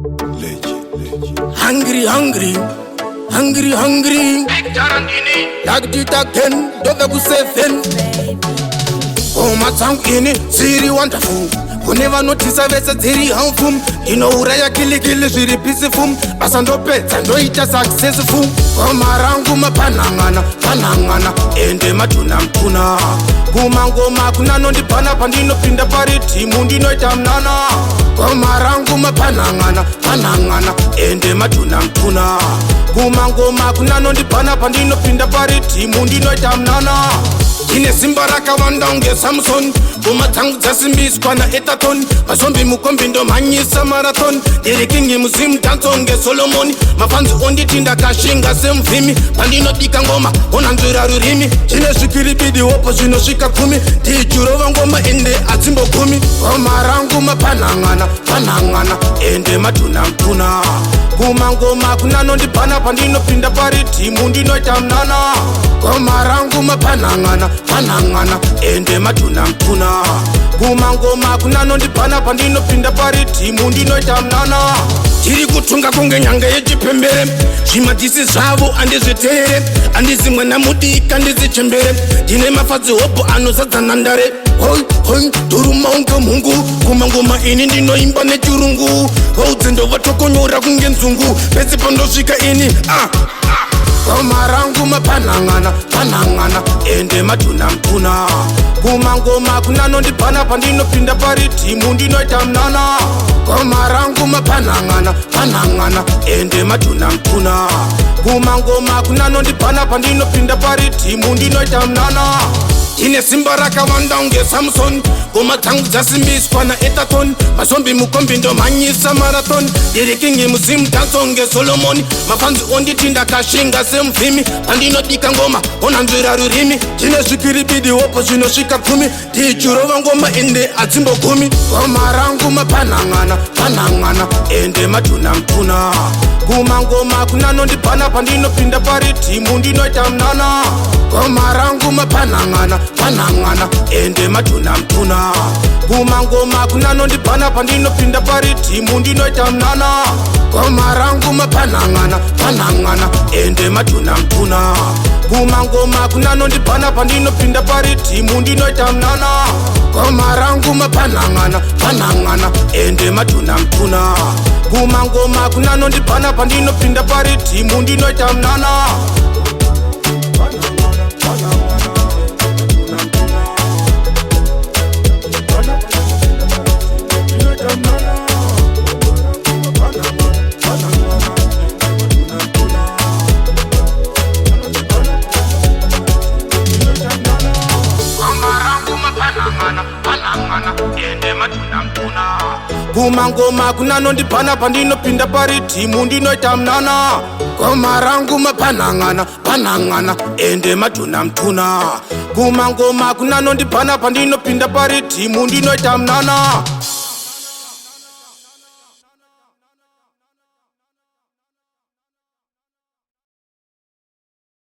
Hungry, hungry, hungry, hungry. Like the again, don't ever say thin. Oh, my tongue in it, very wonderful. Who never notice a vessel, very harmful. You know, Raya kill, very peaceful. Basando pets and no it is successful. Oh, Maranguma Panangana, Panangana, and the Matunam Tuna. Gumangoma, Kunano, the Panapandino, Pinda Parity, Mundino Tamnana. Oh, Maranguma Panangana, Panangana, and the Matunam Tuna. Gumangoma, Kunano, the Panapandino, Pinda Parity, Mundino Tamnana. Ine simbaraka wandange Samson Kumatangu zasimbi skwana etaton Masombi mukombindo manyisa marathon Dirikingi musim tantonge Solomoni Mafanzi ondi tinda kashinga semfimi Pandino dika ngoma onanzura rurimi Chine shikiri bidi wopo shino shika kumi Tijuro wangoma ende atimbo kumi Omarangu mapanangana Panangana ende matuna mtuna Kumangoma kunano di pana pandino pinda pariti Mundino itamnana Omarangu mapanangana Panangana ende matuna mtuna Kumangoma kunano di pana pandino pinda pariti Mundino itamnana Chiri kutunga kunge nyanga yeji pembere Shima disi zavo andizi tere Andizi mwena mudika andizi chembere Dine mafazi hopo ano zaza nandare Hoi, hoi, duru maunga mungu Kumangoma ini ndino imba ne churungu Hoi, zendo watoko nyora kunge nzungu Pesi pondo shika ini Omarangu mapanangana, panangana ende matuna mtuna Kumangoma kunano di pana pandino pinda pariti Mundino itamnana Omarangu mapanangana, panangana ende matuna mtuna Kumangoma kunano di pana pandino pinda pariti Mundino itamnana Ine simbaraka wandange Samson Kumatangu zasimbi skwana etaton Masombi mukombindo manyisa marathon Dirikingi musim tansonge Solomoni Mafanzi ondi tinda kashinga semfimi Pandino dika ngoma onanzura rurimi Chine shikiri bidi wopo shino shika kumi Tijuro wangoma ende atimbo kumi Omarangu mapanangana, panangana ende matuna mtuna Kumangoma kunano di pana pandino pinda pariti Mundino itamnana Omarangu mapanangana, panangana ende matuna mtuna Kumangoma kunano di pana pandino pinda pariti Mundino itamnana Omarangu mapanangana, panangana ende matuna mtuna Kumangoma kunano di pana pandino pinda pariti Mundino itamnana Omarangu mapanangana, panangana ende matuna mtuna Kumangoma kunano di pana pandino pinda pariti Mundino itamnana Kumangoma kunano di pana pandino pinda pariti Mundino itamnana Omarangu mapanangana, panangana ende matuna mtuna Kumangoma kunano di pana pandino pinda pariti Mundino itamnana